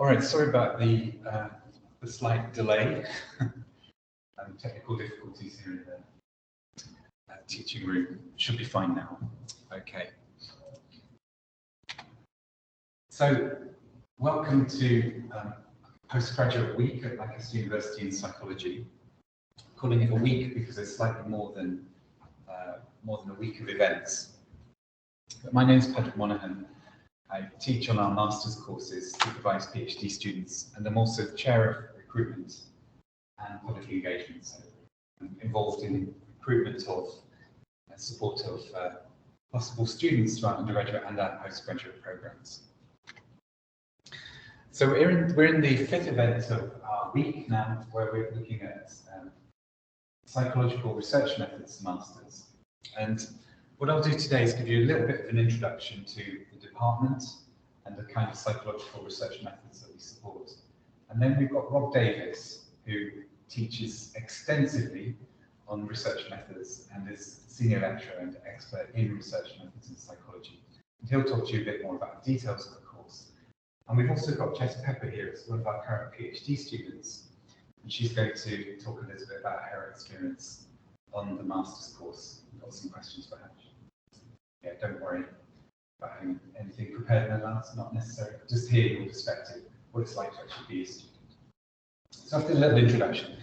All right, sorry about the slight delay and technical difficulties here in the teaching room. Should be fine now. Okay. So, welcome to postgraduate week at Lancaster University in psychology. I'm calling it a week because it's slightly more than a week of events. But my name is Patrick Monaghan. I teach on our master's courses, supervise PhD students, and I'm also the chair of recruitment and public engagement. So I'm involved in recruitment of and support of possible students to our undergraduate and our postgraduate programs. So we're in the fifth event of our week now, where we're looking at Psychological Research Methods Masters. And what I'll do today is give you a little bit of an introduction to the department and the kind of psychological research methods that we support. And then we've got Rob Davis, who teaches extensively on research methods and is senior lecturer and expert in research methods in psychology. And he'll talk to you a bit more about the details of the course. And we've also got Jess Pepper here, as one of our current PhD students. And she's going to talk a little bit about her experience on the master's course. We've got some questions for her. Yeah, don't worry about having anything prepared in advance, not necessary. Just hear your perspective, what it's like to actually be a student. So after a little introduction,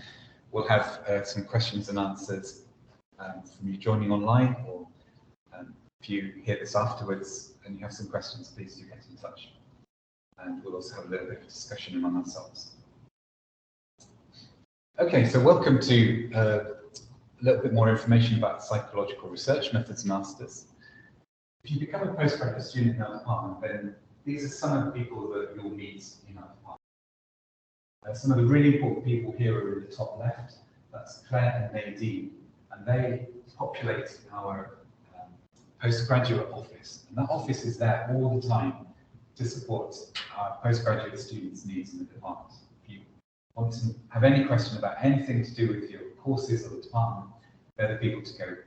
we'll have some questions and answers from you joining online, or if you hear this afterwards and you have some questions, please do get in touch. And we'll also have a little bit of discussion among ourselves. Okay, so welcome to a little bit more information about Psychological Research Methods Masters. If you become a postgraduate student in our department, then these are some of the people that you'll meet in our department. Some of the really important people here are in the top left. That's Claire and Nadine, and they populate our postgraduate office. And that office is there all the time to support our postgraduate students' needs in the department. If you want to have any question about anything to do with your courses or the department, they're the people to go to.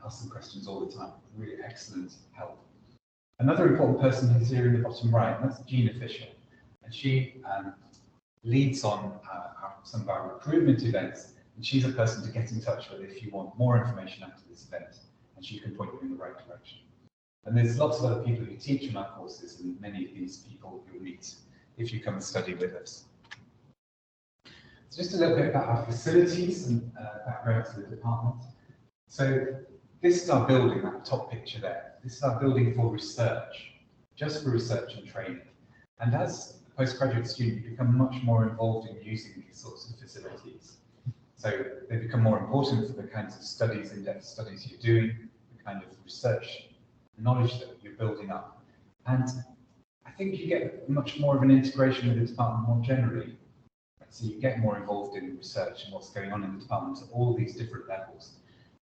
Ask some questions all the time. Really excellent help. Another important person is here in the bottom right, and that's Gina Fisher. And she leads on some of our recruitment events, and she's a person to get in touch with if you want more information after this event, and she can point you in the right direction. And there's lots of other people who teach on our courses, and many of these people you'll meet if you come and study with us. So just a little bit about our facilities and background to the department. So this is our building, that top picture there. This is our building for research, just for research and training. And as a postgraduate student, you become much more involved in using these sorts of facilities. So they become more important for the kinds of studies, in-depth studies you're doing, the kind of research knowledge that you're building up. And I think you get much more of an integration with the department more generally. So you get more involved in research and what's going on in the department at all these different levels.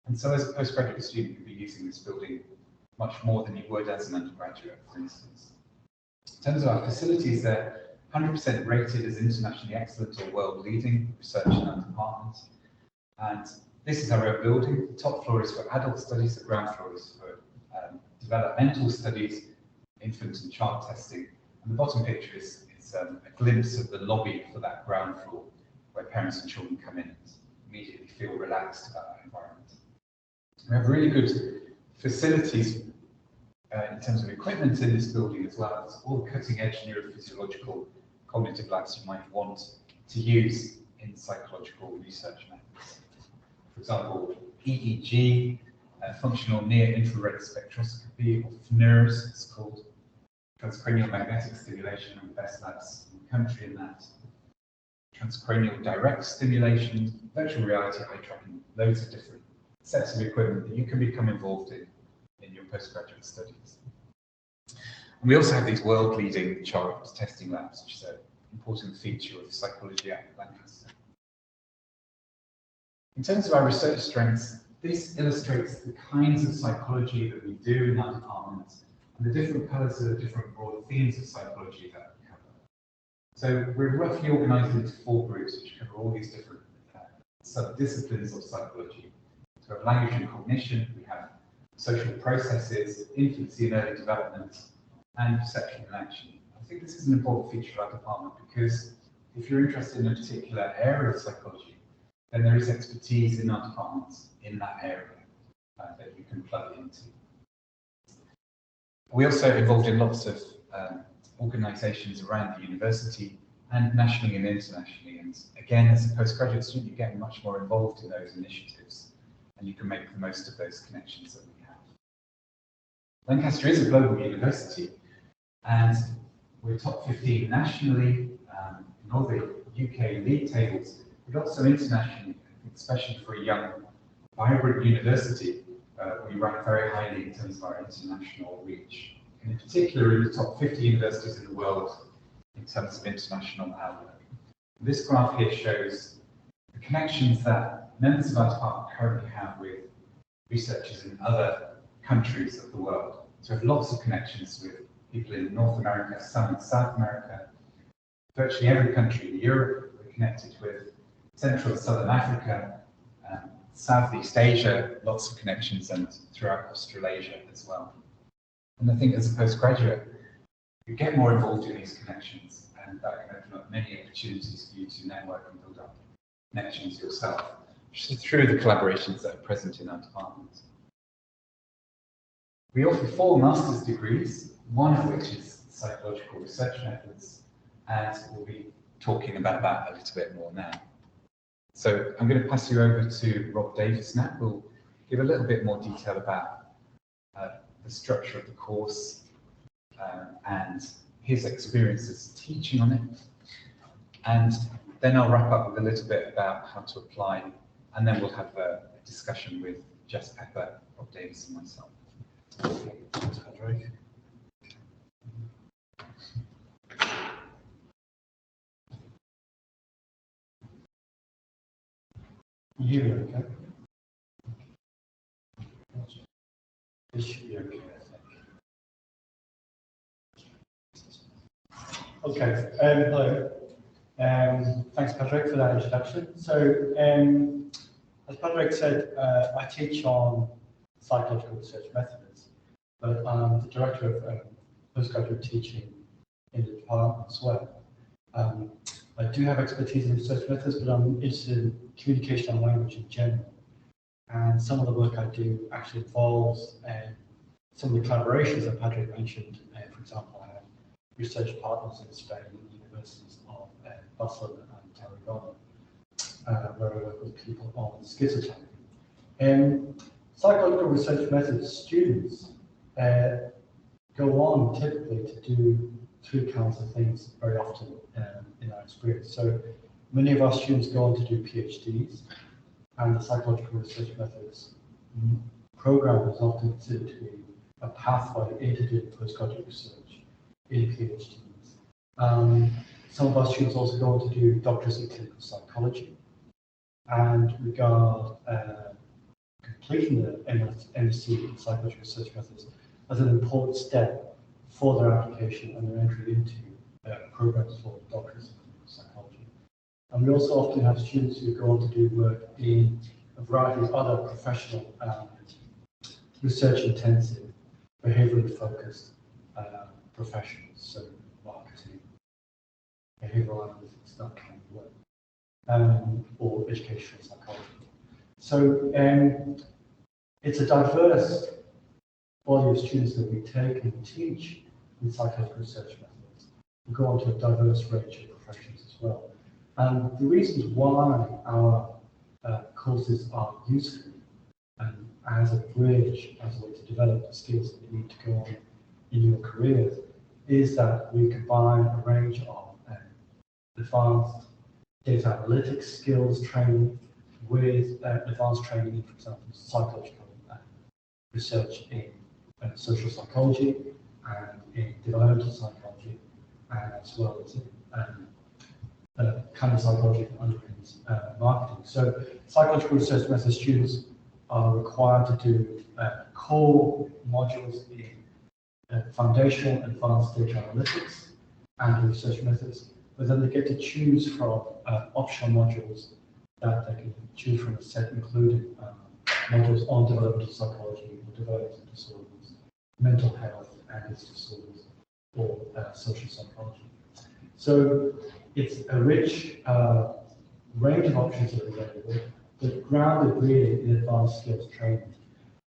And so as a postgraduate student, you'll be using this building much more than you would as an undergraduate, for instance. In terms of our facilities, they're 100% rated as internationally excellent or world-leading research in our department. And this is our own building. The top floor is for adult studies, the ground floor is for developmental studies, infant and child testing. And the bottom picture is a glimpse of the lobby for that ground floor, where parents and children come in and immediately feel relaxed about that environment. We have really good facilities in terms of equipment in this building as well. It's all the cutting-edge neurophysiological cognitive labs you might want to use in psychological research methods. For example, EEG, functional near-infrared spectroscopy, or FNIRS, it's called, transcranial magnetic stimulation, and the best labs in the country in that. Transcranial direct stimulation, virtual reality, eye tracking, loads of different sets of equipment that you can become involved in your postgraduate studies. And we also have these world-leading child testing labs, which is an important feature of psychology at Lancaster. In terms of our research strengths, this illustrates the kinds of psychology that we do in our department and the different colours of the different broad themes of psychology that we cover. So we're roughly organised into 4 groups, which cover all these different sub-disciplines of psychology. So we have language and cognition, we have social processes, infancy and early development, and perception and action. think this is an important feature of our department because if you're interested in a particular area of psychology, then there is expertise in our departments in that area that you can plug into. We're also involved in lots of organisations around the university and nationally and internationally. And again, as a postgraduate student, you get much more involved in those initiatives and you can make the most of those connections that we have. Lancaster is a global university and we're top 15 nationally in all the UK league tables, but also internationally, especially for a young, vibrant university. We rank very highly in terms of our international reach, and in particular in the top 50 universities in the world in terms of international outlook. This graph here shows the connections that members of our department currently have with researchers in other countries of the world. So we have lots of connections with people in North America, some in South America, virtually every country in Europe we're connected with, Central and Southern Africa, Southeast Asia, lots of connections, and throughout Australasia as well. And I think as a postgraduate, you get more involved in these connections, and that can open up many opportunities for you to network and build up connections yourself, through the collaborations that are present in our department. We offer 4 master's degrees, one of which is Psychological Research Methods, and we'll be talking about that a little bit more now. So I'm going to pass you over to Rob Davis now, who'll give a little bit more detail about the structure of the course and his experiences teaching on it. And then I'll wrap up with a little bit about how to apply, and then we'll have a discussion with Jess Pepper, Rob Davis, and myself. Thanks, Patrick. You hear me okay? This should be okay, I think. Okay, hello. Thanks, Patrick, for that introduction. So, as Patrick said, I teach on psychological research methods, but I'm the director of postgraduate teaching in the department as well. I do have expertise in research methods, but I'm interested in communication and language in general. And some of the work I do actually involves some of the collaborations that Patrick mentioned. For example, I have research partners in Spain at the universities of Barcelona and Tarragona, where I work with people on schizotherapy. Psychological research methods students go on typically to do 3 kinds of things very often in our experience. So many of our students go on to do PhDs, and the psychological research methods program is often considered to be a pathway into doing postgraduate research in PhDs. Some of our students also go on to do doctorates in clinical psychology and regard completing the MSc in psychological research methods as an important step for their application and their entry into programs for doctorates in clinical psychology. And we also often have students who go on to do work in a variety of other professional research-intensive, behaviourally focused professions, so marketing, behavioural analytics, that kind of work, or educational psychology. So it's a diverse body of students that we take and teach in psychological research methods. We go on to a diverse range of professions as well. And the reasons why our courses are useful and as a bridge, as a way to develop the skills that you need to go on in your careers, is that we combine a range of advanced data analytics skills training with advanced training in, for example, psychological research in social psychology and in developmental psychology, and as well as in kind of psychology that underpins marketing. So psychological research methods students are required to do core modules in foundational advanced data analytics and research methods, but then they get to choose from optional modules that they can choose from a set including modules on developmental psychology or developmental disorders, mental health and its disorders, or social psychology. So it's a rich range of options that are available, but grounded really in advanced skills training.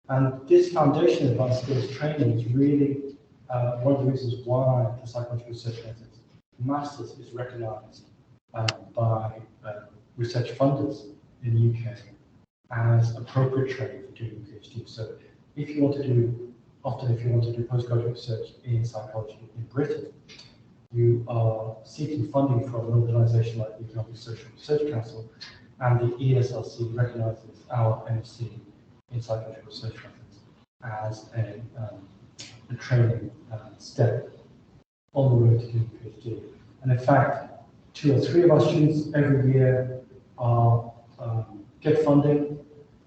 And this foundation of advanced skills training is really one of the reasons why the Psychological Research Methods Masters is recognised by research funders in the UK as appropriate training for doing a PhD. So if you want to do, often if you want to do postgraduate research in psychology in Britain, you are seeking funding from an organisation like the Economic Social Research Council, and the ESRC recognises our MSc in Psychological Research Methods as a training step on the road to doing a PhD. And in fact, 2 or 3 of our students every year are get funding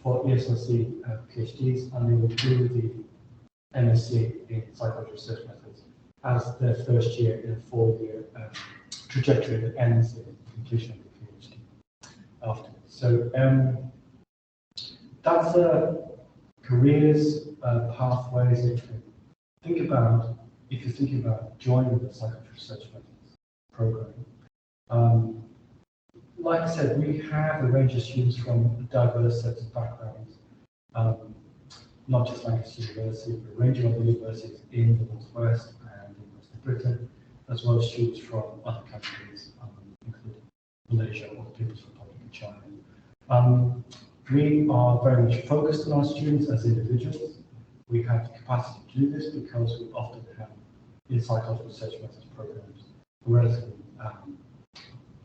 for ESRC PhDs, and they will do the MSc in Psychological Research Methods as their first year in a 4-year trajectory that ends in completion of the PhD afterwards. So that's careers, pathways that you can think about if you're thinking about joining the Psychological Research Methods program. Like I said, we have a range of students from diverse sets of backgrounds, not just Lancaster University, but a range of other universities in the Northwest and in Western Britain, as well as students from other countries, including Malaysia or the People's Republic of China. We are very much focused on our students as individuals. We have the capacity to do this because we often have, in psychological research methods programs, a relatively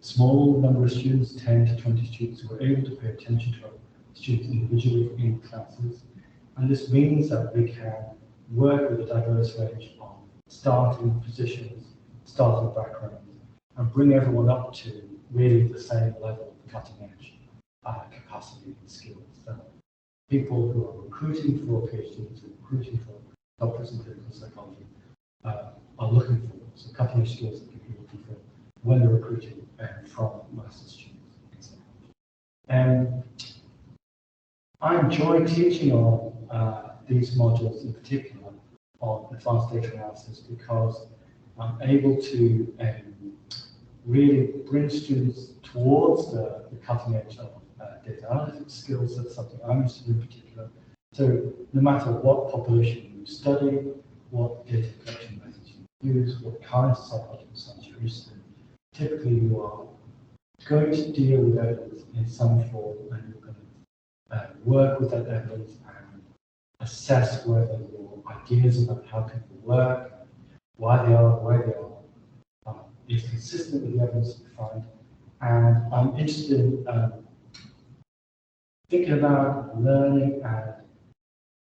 small number of students, 10 to 20 students, who are able to pay attention to our students individually in classes. And this means that we can work with a diverse range of starting positions, starting backgrounds, and bring everyone up to really the same level of cutting edge capacity and skills that people who are recruiting for PhDs and recruiting for doctorates in clinical psychology are looking for. So cutting edge skills that people are looking for when they're recruiting from master's students in psychology. I enjoy teaching on these modules in particular on advanced data analysis because I'm able to really bring students towards the cutting edge of data analytics skills. That's something I'm interested in particular. So no matter what population you study, what data collection methods you use, what kinds of psychological science you're interested in, typically you are going to deal with evidence in some form, and you're going to work with that evidence and assess whether your ideas about how people work, why they are, where they are, is consistent with the evidence that you find. And I'm interested in thinking about learning and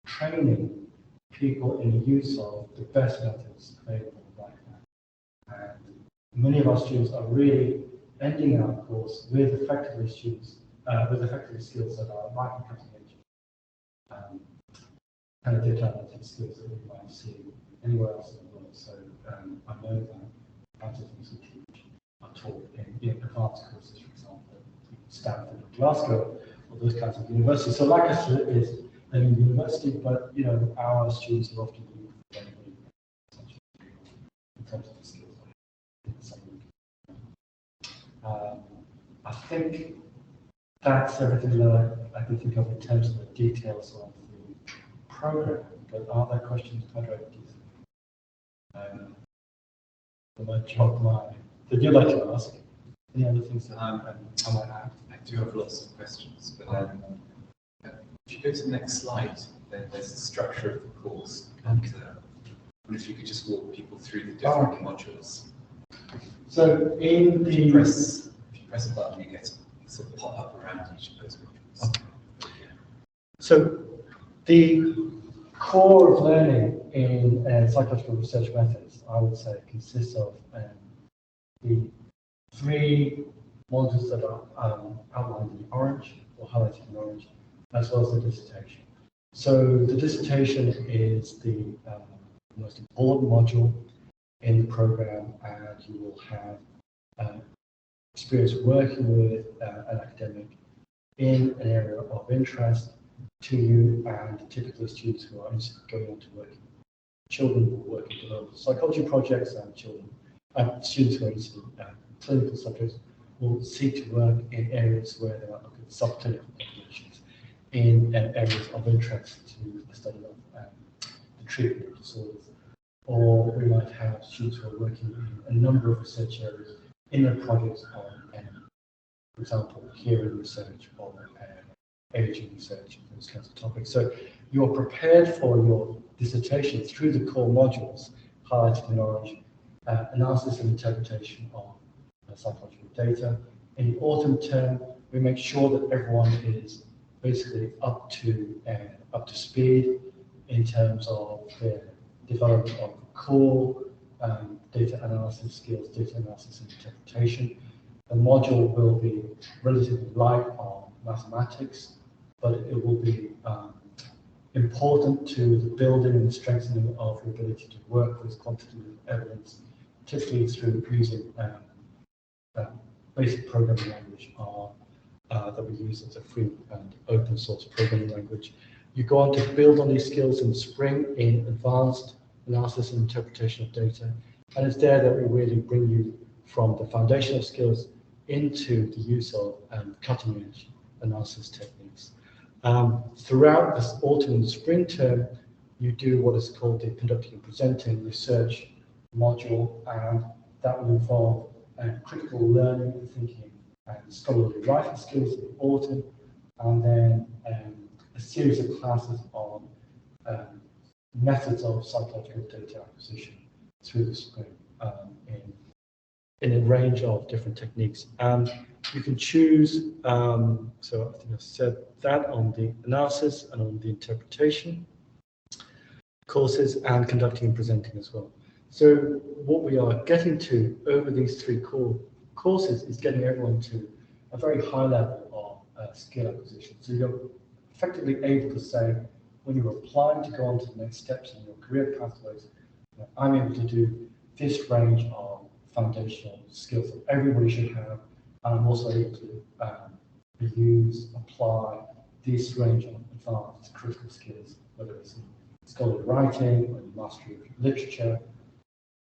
training people in the use of the best methods available right now. And many of our students are really ending our course with effectively skills that are right in cutting edge kind of data analytics skills that we might see anywhere else in the world. So I know that kinds of things we teach are taught in advanced courses, for example, Stanford or Glasgow, or those kinds of universities. So Lancaster is a university, but our students are often looking for in terms of the skills. I think that's everything that I can think of in terms of the details of the program. But are there questions, Padraig? That you'd like to ask? Any other things that I might add? I do have lots of questions, but if you go to the next slide, then there's the structure of the course. And if you could just walk people through the different modules. So in the... If you press a button, you get a sort of pop up around each of those modules. Okay. So the core of learning in psychological research methods, I would say, consists of the 3 modules that are outlined in orange, or highlighted in orange, as well as the dissertation. So the dissertation is the most important module in the program, and you will have experience working with an academic in an area of interest to you, and typically students who are interested in going on to working children will work in developmental psychology projects, and students who are interested in clinical subjects will seek to work in areas where they are looking at subclinical populations in areas of interest to the study of the treatment of disorders. Or we might have students who are working in a number of research areas in their projects on, for example, hearing research or aging research, those kinds of topics. So you're prepared for your dissertation through the core modules highlighted in orange, analysis and interpretation of psychological data. In the autumn term, we make sure that everyone is basically up to speed in terms of their development of core data analysis skills, data analysis and interpretation. The module will be relatively light on mathematics, but it will be important to the building and strengthening of your ability to work with quantitative evidence, typically through using basic programming language that we use as a free and open source programming language. You go on to build on these skills in spring in advanced analysis and interpretation of data, and it's there that we really bring you from the foundational skills into the use of cutting-edge analysis techniques. Throughout this autumn and spring term, you do what is called the conducting and presenting research module, and that will involve critical learning, thinking, and scholarly writing skills in the autumn, and then a series of classes on methods of psychological data acquisition through the spring in a range of different techniques. And you can choose, so I think I've said that on the analysis and on the interpretation courses, and conducting and presenting as well. So what we are getting to over these three core courses is getting everyone to a very high level of skill acquisition. So you're effectively able to say, when you're applying to go on to the next steps in your career pathways, I'm able to do this range of foundational skills that everybody should have, and I'm also able to apply this range of advanced critical skills, whether it's in scholarly writing, or in mastery of literature,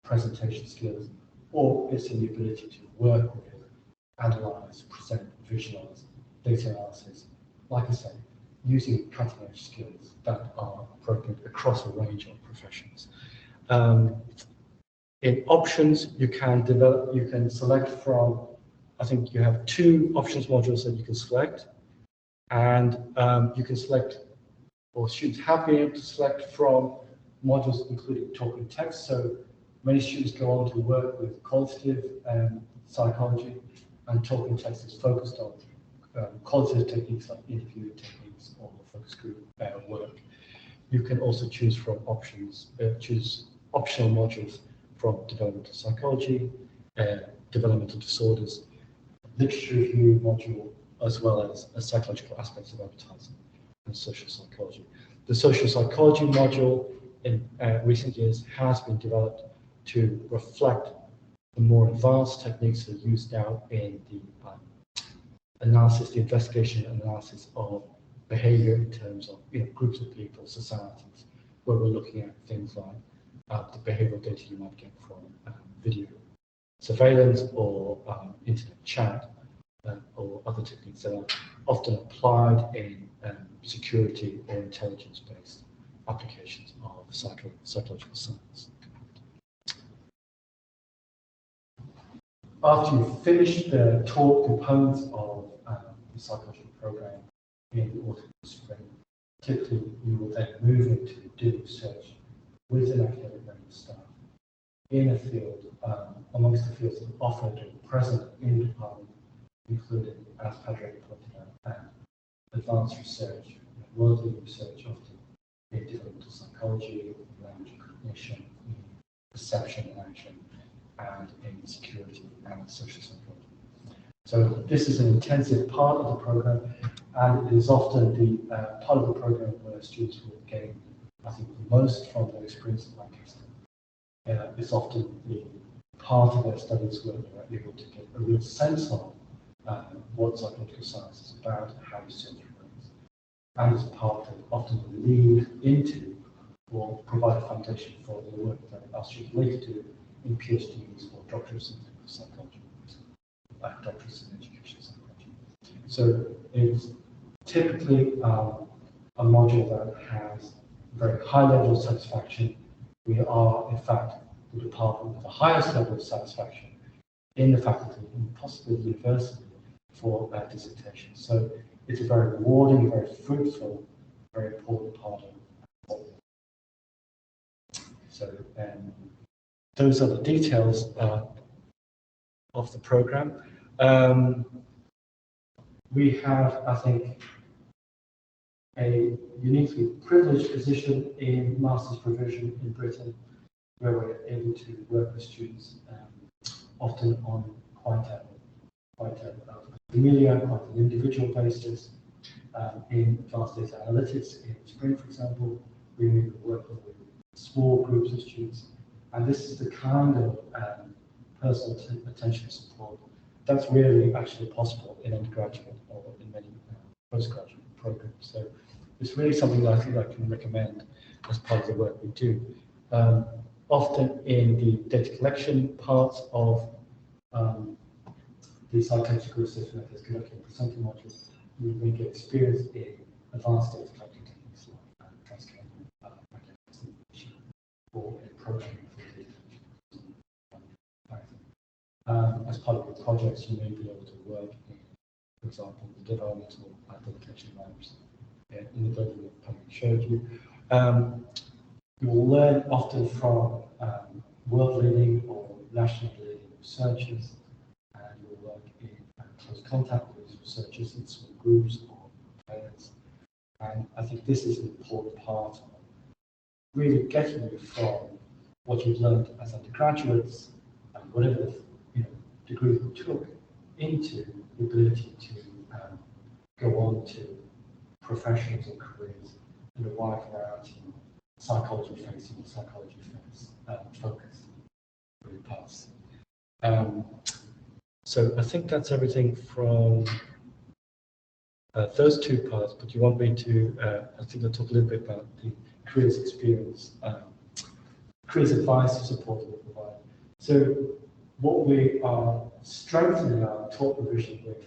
presentation skills, or it's in the ability to work with, analyze, present, visualize, data analysis, like I say, using cutting-edge skills that are appropriate across a range of professions. In options, you can select from, I think you have 2 options modules that you can select, and you can select, or students have been able to select from modules including talk and text. So many students go on to work with qualitative psychology, and talk and text is focused on qualitative techniques like interviewing techniques or focus group work. You can also choose from options, choose optional modules from developmental psychology, developmental disorders, literature review module, as well as psychological aspects of advertising and social psychology. The social psychology module in recent years has been developed to reflect the more advanced techniques that are used now in the analysis, the investigation and analysis of behavior in terms of groups of people, societies, where we're looking at things like the behavioral data you might get from video surveillance or internet chat or other techniques that are often applied in security or intelligence-based applications of psychological science. After you finish the talk components of the psychological program in the autumn and spring, typically you will then move into doing research with an academic member of staff in a field, amongst the fields that are offered or present in the department, including, as Patrick pointed out, advanced research, worldly research, often in developmental psychology, language and cognition, in perception and action, and in security and social psychology. So this is an intensive part of the program, and it is often the part of the program where students will gain, I think, the most from their experience at Lancaster. It's often the part of their studies where they're able to get a real sense of what psychological science is about, how research works, and it's part that often will lead into will provide a foundation for the work that our students later do in PhDs or doctorates in psychology, doctorates in education psychology. So it's typically a module that has a very high level of satisfaction. We are, in fact, the department with the highest level of satisfaction in the faculty and possibly the university for dissertation. So it's a very rewarding, very fruitful, very important part of it. So those are the details of the program. We have, I think, a uniquely privileged position in master's provision in Britain, where we're able to work with students often on quite a familiar, quite an individual basis. In advanced data analytics in spring, for example, we may be working with small groups of students, and this is the kind of personal attention support that's really actually possible in undergraduate or in many postgraduate programs. So it's really something that I think I can recommend as part of the work we do. Often in the data collection parts of the Psychological Research Methods collecting and presenting modules, we may get experience in advanced data collecting techniques like transcoding, or in programming for data collection. As part of your projects, you may be able to work in, for example, the developmental publication labs in the building that Patrick showed you. You will learn often from world-leading or nationally leading researchers, and you will work in close contact with researchers in small groups or players. And I think this is an important part of really getting you from what you've learned as undergraduates and whatever degree you took into the ability to go on to professions and careers in a wide variety of psychology-facing and psychology-focused paths. So I think that's everything from those two parts, but you want me to, I think I'll talk a little bit about the careers experience, careers advice and support that we provide. So what we are strengthening our talk provision with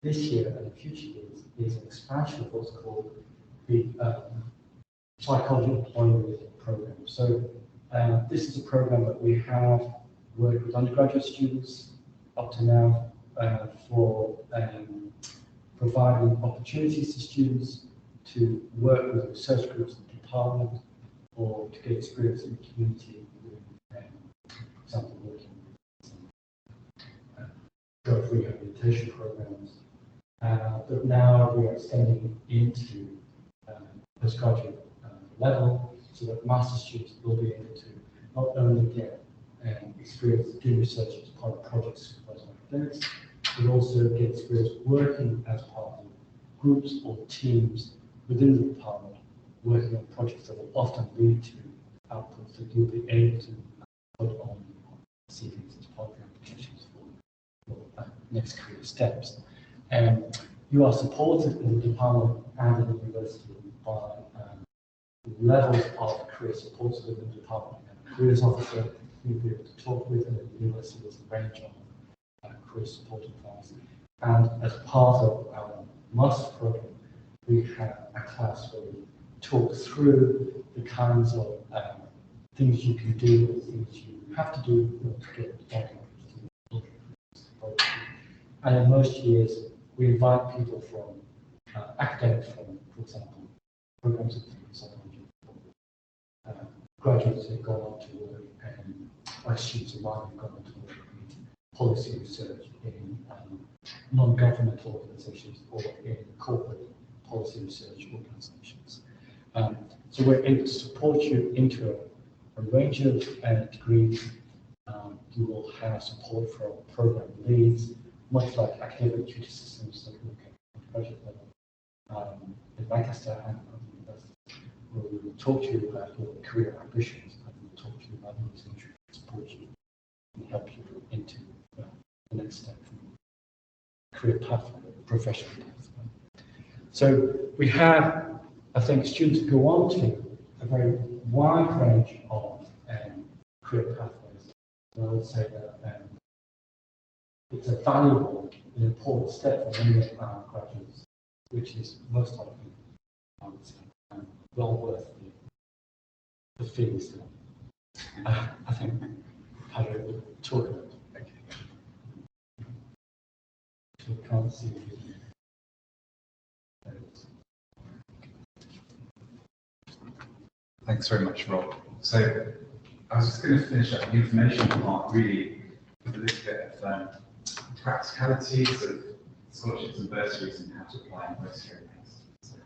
this year and in future years is an expansion of what's called the Psychology Employment Program. So this is a program that we have worked with undergraduate students up to now for providing opportunities to students to work with research groups in the department or to get experience in the community with, for example, working with drug rehabilitation programs. But now we are extending into postgraduate level so that master students will be able to not only get experience doing research as part of projects supervised by academics, but also get experience working as part of groups or teams within the department, working on projects that will often lead to outputs that you'll be able to put on CVs as part of your applications for next career steps. You are supported in the department and in the university by levels of career support within the department. And a careers officer you'll be able to talk with, and at the university there's a range of career support advice. And as part of our master's program, we have a class where we talk through the kinds of things you can do and things you have to do to get the. And in most years, we invite people from academics from, for example, programs of psychology, graduates who have gone on to work, and students of mine have gone on to work in policy research in non-governmental organizations or in corporate policy research organizations. So we're able to support you into a range of degrees. You will have support from program leads, much like academic tutor systems that look at graduate level in Lancaster and other universities, where we will talk to you about your career ambitions and we will talk to you about those things that can support you and help you into the next step from career pathway, professional pathway. So we have, I think, students who go on to a very wide range of career pathways. So I would say that it's a valuable and important step for many of our graduates, which is most likely, I would say, well worth the fees. I think Patrick would talk about it. We can't see the video. Thanks very much, Rob. So I was just going to finish up the information part really with a little bit of practicalities of scholarships and bursaries and how to apply in both here and next. So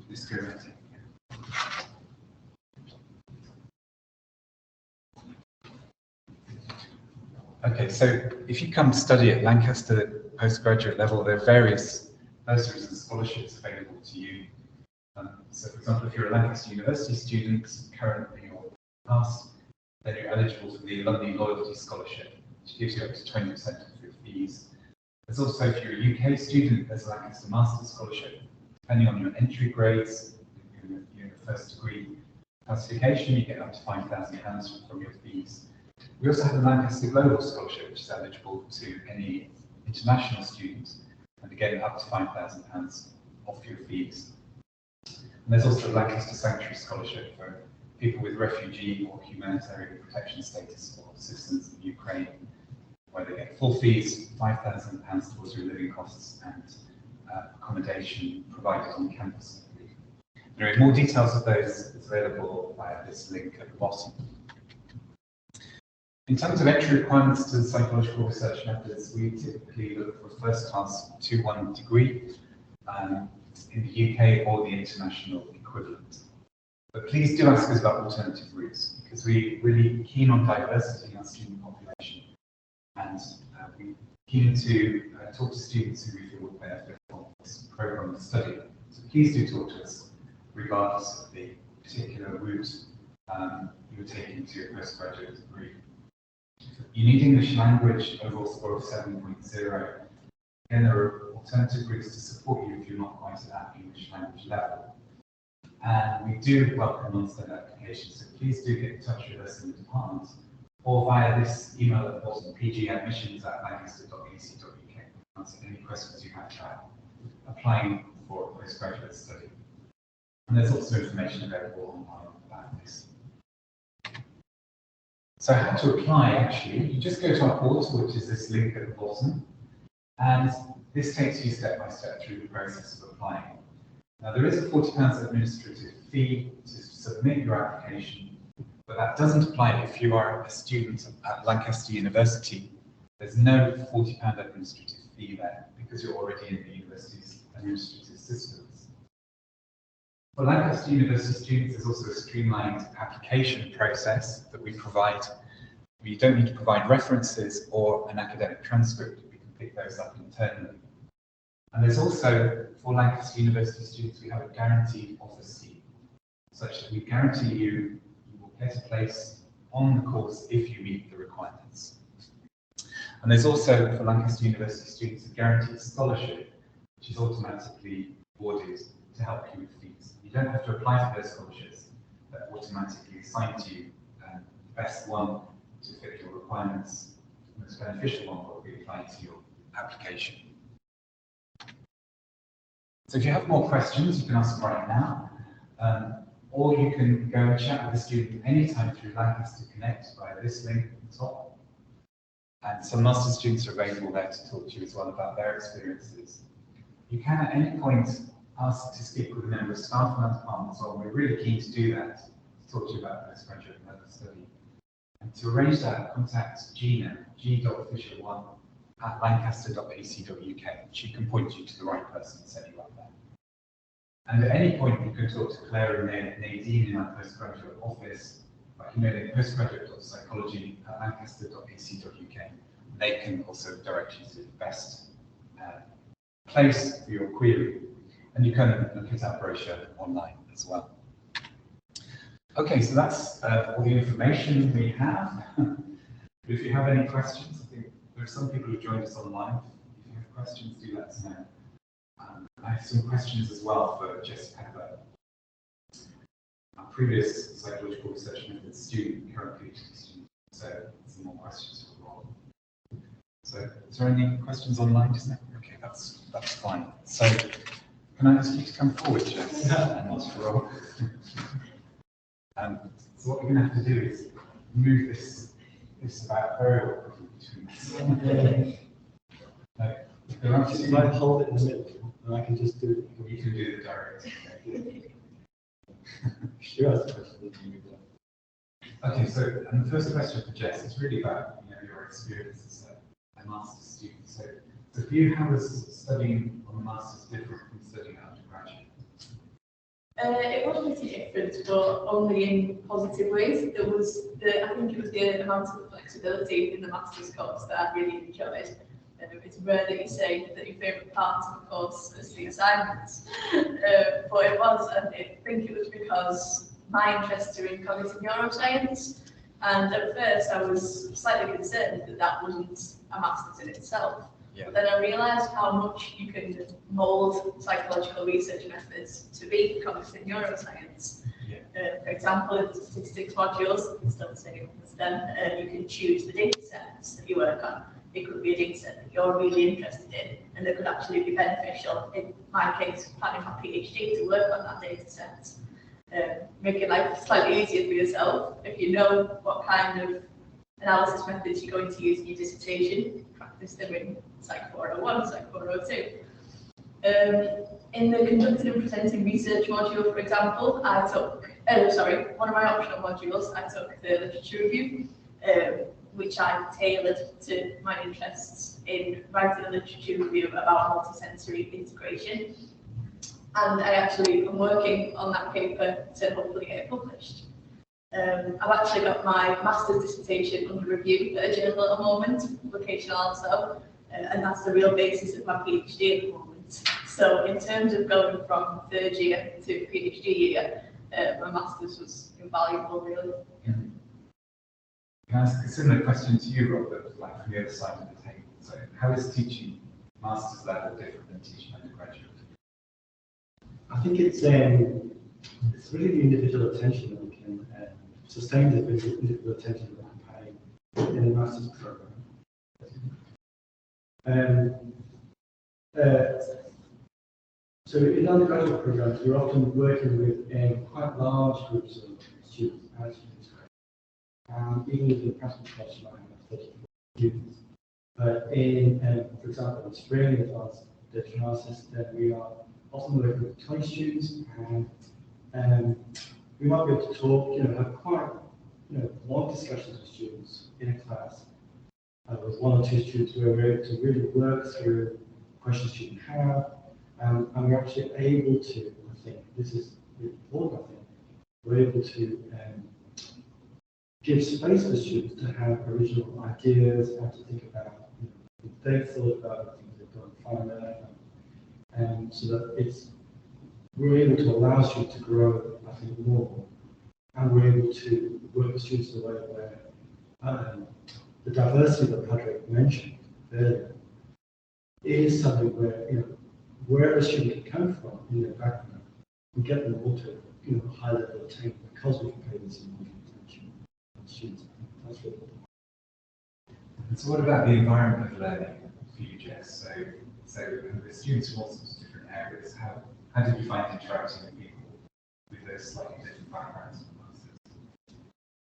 let's go right in. Okay, so if you come study at Lancaster postgraduate level, there are various bursaries and scholarships available to you. So, for example, if you're a Lancaster University student currently or past, then you're eligible for the Alumni Loyalty Scholarship, which gives you up to 20% of your fees. There's also, if you're a UK student, there's a Lancaster Master's Scholarship. Depending on your entry grades, your first degree classification, you get up to £5,000 from your fees. We also have the Lancaster Global Scholarship, which is eligible to any international students, and again, up to £5,000 off your fees. And there's also the Lancaster Sanctuary Scholarship for people with refugee or humanitarian protection status or citizens of Ukraine, where they get full fees, £5,000 towards your living costs and accommodation provided on campus. There are more details of those available via this link at the bottom. In terms of entry requirements to the psychological research methods, we typically look for a first-class 2-1 degree in the UK or the international equivalent. But please do ask us about alternative routes, because we're really keen on diversity in our student population, and we're keen to talk to students who we feel will benefit from this program of study. So please do talk to us, regardless of the particular route you're taking to your postgraduate degree. You need English language, overall score of 7.0. Again, there are alternative routes to support you if you're not quite at that English language level. And we do welcome non-standard applications, so please do get in touch with us in the department or via this email at the bottom, pgadmissions@lancaster.ac.uk. Answer any questions you have about applying for a postgraduate study. And there's also information available online about this. So how to apply, actually, you just go to our portal, which is this link at the bottom, and this takes you step by step through the process of applying. Now, there is a £40 administrative fee to submit your application, but that doesn't apply if you are a student at Lancaster University. There's no £40 administrative fee there because you're already in the university's administrative systems. For Lancaster University students, there's also a streamlined application process that we provide. You don't need to provide references or an academic transcript. We can pick those up internally. And there's also, for Lancaster University students, we have a guaranteed offer scheme, such that we guarantee you will get a place on the course if you meet the requirements. And there's also, for Lancaster University students, a guaranteed scholarship, which is automatically awarded to help you with fees. You don't have to apply for those scholarships, they're automatically assigned to you. The best one to fit your requirements, the most beneficial one will be applied to your application. So if you have more questions, you can ask them right now, or you can go and chat with a student anytime through Lancaster Connect via this link at the top. And some master's students are available there to talk to you as well about their experiences. You can at any point ask to speak with a member of staff from our department as well. We're really keen to do that, to talk to you about postgraduate level study. And to arrange that, contact Gina, g.official1@lancaster.ac.uk. She can point you to the right person and set you up there. And at any point, you can talk to Claire and Nadine in our postgraduate office by emailing postgraduate.psychology@lancaster.ac.uk. They can also direct you to the best place for your query. And you can look at our brochure online as well. Okay, so that's all the information we have. If you have any questions, I think there are some people who joined us online. If you have questions, do let us know. I have some questions as well for Jess Pepper. a previous psychological research methods student, current PhD student, so some more questions for Rob. So, is there any questions online just now? Okay, that's fine. So, can I ask you to come forward, Jess, and ask for Rob? So what we're going to have to do is move this about very awkwardly between us. There are If I hold it in the middle, then I can just do it. You can do the direct. Sure, that's the question. Okay, so and the first question for Jess is really about your experience as a master's student. So for you, how was studying on a master's different from studying undergraduate? It was pretty different, but only in positive ways. There was I think it was the amount of flexibility in the master's course that I really enjoyed. It's rare that you say that your favourite part of the course is the assignments, but it was, and I think it was because my interests are in cognitive neuroscience, and at first I was slightly concerned that that wasn't a master's in itself. Yeah. But then I realised how much you can mould psychological research methods to be cognitive neuroscience. Yeah. For example, in the statistics modules, it's still the same as then, you can choose the data sets that you work on. It could be a data set that you're really interested in, and that could actually be beneficial, in my case, planning my PhD, to work on that data set. Making life slightly easier for yourself. If you know what kind of analysis methods you're going to use in your dissertation, practice them in Psych 401, Psych 402. In the conducted and presenting research module, for example, I took, one of my optional modules, I took the literature review, which I tailored to my interests in writing a literature review about multisensory integration. And I actually am working on that paper to hopefully get it published. I've actually got my master's dissertation under review at a journal at the moment, publication also, and that's the real basis of my PhD at the moment. So in terms of going from third year to PhD year, my master's was invaluable, really. Mm-hmm. Can I ask a similar question to you, Rob, but like from the other side of the table? So how is teaching master's level different than teaching undergraduate? I think it's really the individual attention that we can sustain, the individual attention that we can pay in a master's program. So in undergraduate programs, we're often working with quite large groups of students, as you described. Even within the practical course, you might have 30 students. But for example, in spring advanced data analysis, then we are often working with 20 students, and we might be able to talk, have quite, long discussions with students in a class with one or two students where we're able to really work through questions students have, and we're actually able to, I think, this is important, I think, we're able to give space for students to have original ideas and to think about what they've thought about the things they've done, find out, so that we're able to allow students to grow, I think, more, and we're able to work with students in a way where the diversity that Patrick mentioned earlier is something where, wherever a student can come from in their background, we get them all to a high level of attainment because we can pay this in attention on students. That's really important. And so what about the environment of learning for you, Jess? So the students from all sorts of different areas, how did you find interacting with people with those slightly different backgrounds and masters?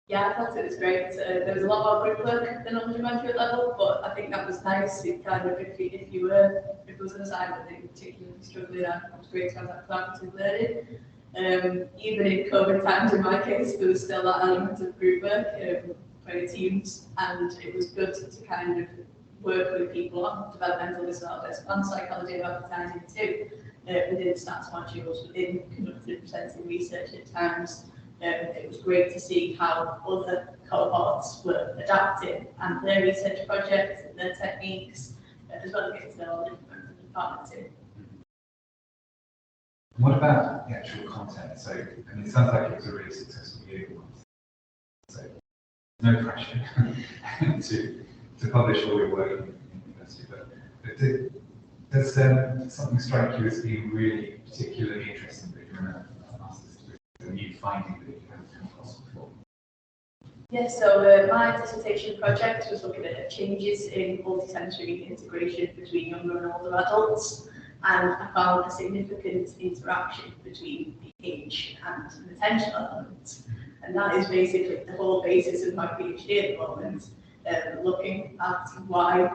Yeah, I thought it was great. There was a lot more group work than undergraduate level, but I think that was nice. It kind of, if it was an assignment that you particularly struggling at, it was great to have that collaborative learning. Even in COVID times, in my case, there was still that element of group work, playing teams, and it was good to kind of work with people on developmental disorders, on psychology and advertising too, within stats modules, within conducted and presenting research at times. It was great to see how other cohorts were adapting and their research projects and their techniques, as well as getting to know all the different members of the department too. And what about the actual content? So, it sounds like it was a really successful year. So, no pressure to publish all your work in university, but does something strike you as being really particularly interesting that you're in a master's degree? a new finding that you haven't come across before? Yeah, so my dissertation project was looking at changes in multisensory integration between younger and older adults, and I found a significant interaction between the age and the attention elements. And that is basically the whole basis of my PhD at the moment, looking at why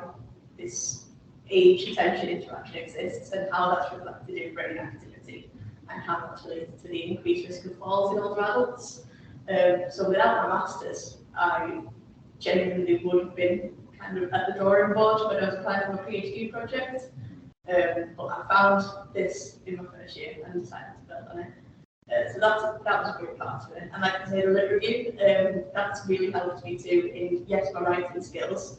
this age attention interaction exists and how that's reflected in brain activity and how that's related to the increased risk of falls in older adults. So without my masters, I genuinely would have been kind of at the drawing board when I was applying for my PhD project. But I found this in my first year and decided to build on it. So that was a great part of it. And like I say, the lit review, that's really helped me too in, yes, my writing skills.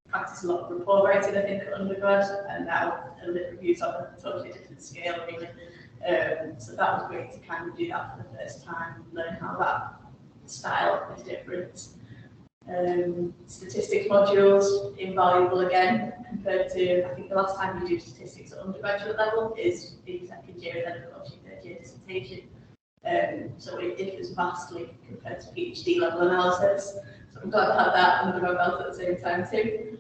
Practice a lot of report writing, I think, at undergrad, and now the lit reviews on a totally different scale, really. So that was great to kind of do that for the first time, learn how that style is different. Statistics modules, invaluable again, compared to, I think the last time you do statistics at undergraduate level is in second year, and then of course your third year dissertation. So it differs vastly compared to PhD level analysis. So I'm glad I had that under my belt at the same time too.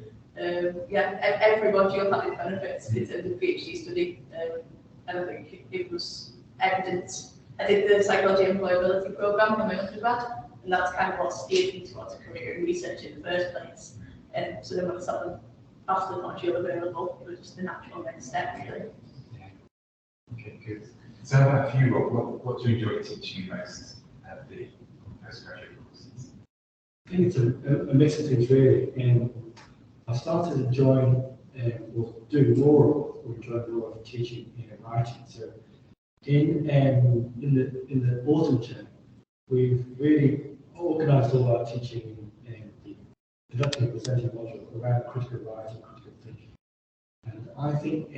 Yeah, every module had its benefits in terms of PhD study, and I think it was evident. I did the psychology employability program in my undergrad, and that's kind of what steered me towards a career in research in the first place. And so then when I saw the master's module available, it was just the natural next step, really. Yeah. Okay, good. So how about you, Rob? What do you enjoy teaching most at the postgraduate courses? I think it's a mix of things, really. And I started enjoying, or doing more of teaching and writing. So in the autumn term, we've really organised all our teaching in the conducting and presenting module around critical writing, critical thinking. And I think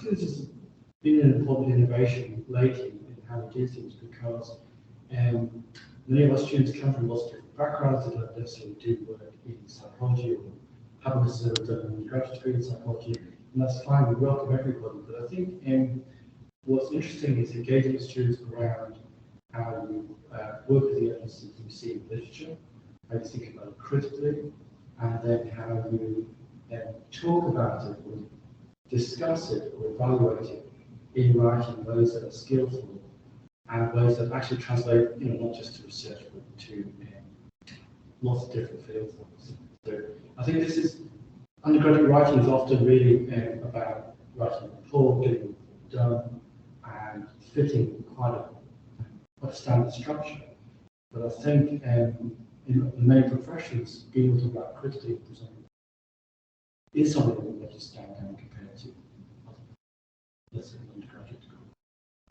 this has been an important innovation lately in how we do things, because many of our students come from lots of different backgrounds. They don't necessarily do work in psychology or haven't necessarily done an undergraduate degree in psychology, and that's fine. We welcome everybody. But I think what's interesting is engaging with students around how you work with the evidence that you see in literature, how you think about it critically, and then how you talk about it or discuss it or evaluate it in writing in ways that are skillful and ways that actually translate, not just to research, but to lots of different fields. So I think this is, undergraduate writing is often really about writing a report, getting it done, and fitting quite a standard structure. But I think in many professions, being able to write critically and present is something that makes you stand out compared to, let's say, an undergraduate degree.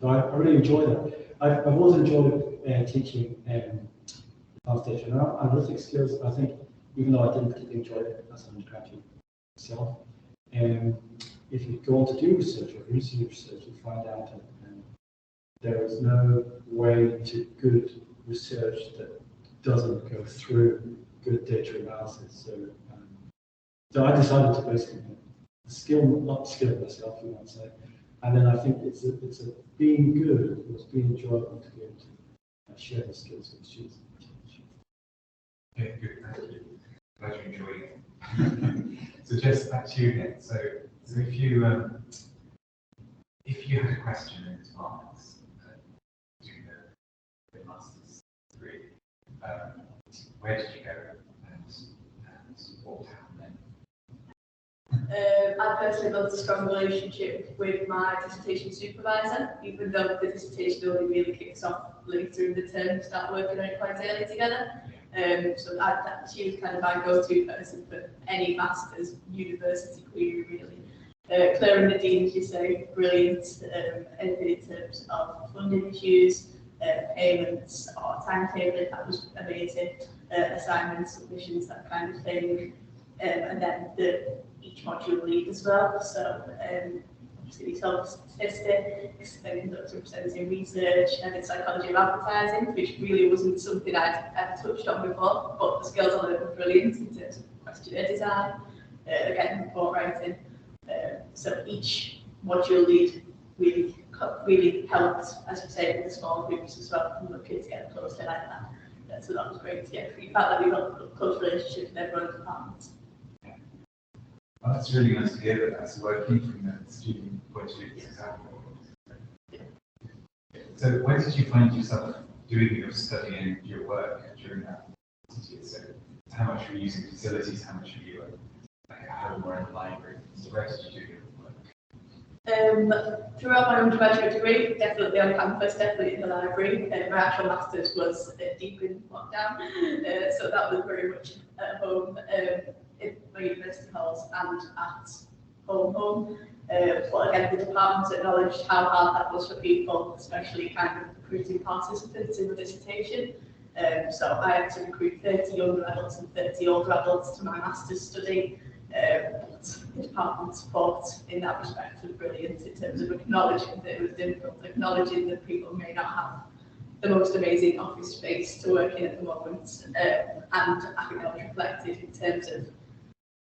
So I really enjoy that. I've always enjoyed teaching advanced data and analytics skills. I think, even though I didn't particularly enjoy it as an undergraduate myself, if you go on to do research or receive research, you find out that there is no way to good research that doesn't go through good data analysis. So I decided to basically upskill myself, you might say. And then I think it's a being good, it's being enjoyable to be able to share the skills with the students. Yeah, good, thank you. Glad you enjoyed it. So Jess, back to you again. So if you had a question in advance to the master's degree, where did you go and what happened then? I personally built a strong relationship with my dissertation supervisor, even though the dissertation only really kicks off later in the term. We start working on it quite early together. So she was kind of my go-to person for any master's university query, really. Claire and Nadine, as you say, brilliant. Anything in terms of funding issues, payments, or timetabling, that was amazing. Assignments, submissions, that kind of thing. And then each module lead as well. So obviously we solved statistics, then conducted representing research, and in psychology of advertising, which really wasn't something I'd ever touched on before, but the skills I learned were brilliant in terms of questionnaire design, again, report writing. So each module lead really really helped, as you say, with the small groups as well, and the kids getting closer like that. So that was great. Yeah, we felt like we got a close relationship with everyone's departments. Well, that's really nice to hear that that's working from the student point of view. So when did you find yourself doing your study and your work during that? So how much were you using facilities? How much were you like at home or in the library? So where did you do your work? Throughout my undergraduate degree, definitely on campus, definitely in the library. My actual master's was deep in lockdown, so that was very much at home in my university halls and at home. But again, the departments acknowledged how hard that was for people, especially kind of recruiting participants in the dissertation. So I had to recruit 30 younger adults and 30 older adults to my master's study. The department support in that respect was brilliant in terms of acknowledging that it was difficult, acknowledging that people may not have the most amazing office space to work in at the moment, and I think that was reflected in terms of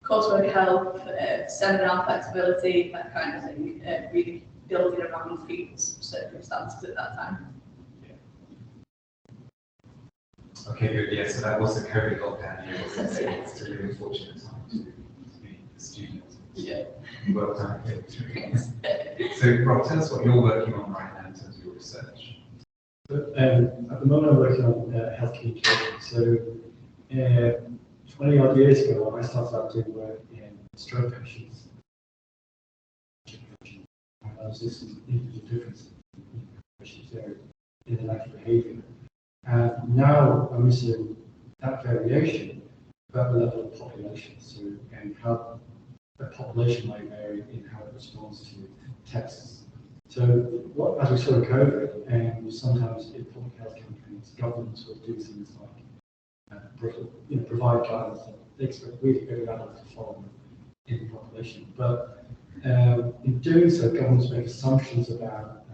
coursework help, seminar flexibility, that kind of thing, really building around people's circumstances at that time. Okay, good. Yeah, so that was the COVID lockdown year, wasn't it? It's a really unfortunate time to be a student. Yeah. Well done. So, Rob, tell us what you're working on right now in terms of your research. At the moment, I'm working on health communication. So, 20 odd years ago, I started out doing work in stroke patients. I was listening to the difference in patients there in their natural behaviour. And now I'm missing that variation about the level of population, so and how the population might vary in how it responds to texts. So as we saw in COVID, and sometimes in public health campaigns, governments will do things like provide guidance that they expect really every adult to follow in the population. But in doing so, governments make assumptions about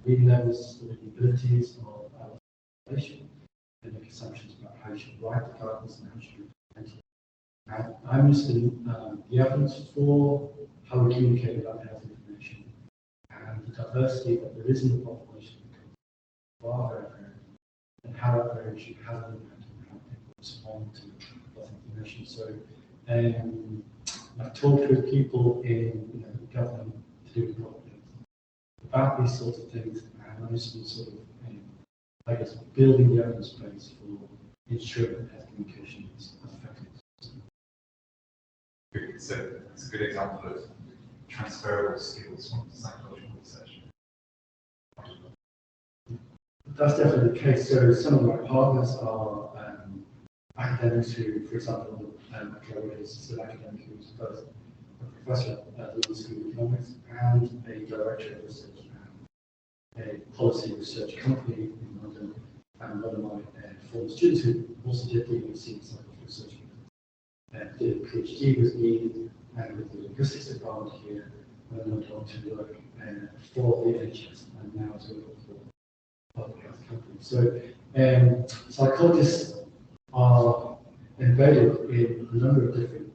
reading levels, the abilities of adult population, and make assumptions about how you should write the guidance and how you should implement it. And I'm missing the evidence for how we communicate about health information and the diversity that there is in the population far very varied, and how that variation has an impact on how people respond to health information. So I've talked with people in government to do with about these sorts of things, and I'm just sort of I guess building the evidence base for ensuring that health communication is effective. Good. So it's a good example of transferable skills from psychological research. That's definitely the case. So some of my partners are academics who, for example, Chloe is still academic, who's both a professor at the London School of Economics and a director of research a policy research company in London, and one of my former students who also did the MSc in psychological research did a PhD with me and with the linguistics department here, and then went on to work for the NHS and now to work for public health companies. So psychologists are embedded in a number of different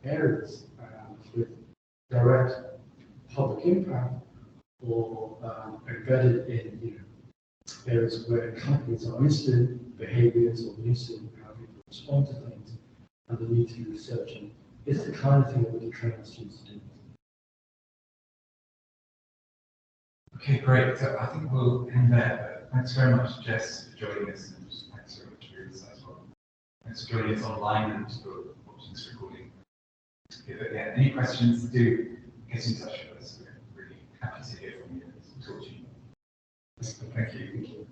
areas with direct public impact, or embedded in areas where companies are interested in behaviours or interested in how people respond to things, and the need to do research. And it's the kind of thing that we can train our students to do. Okay, great. So I think we'll end there. But thanks very much, Jess, for joining us, and thanks very much for your insight as well. Thanks for joining us online and for watching this recording. Yeah, any questions, do get in touch with us. We're really happy to hear from you and talk to you. Thank you.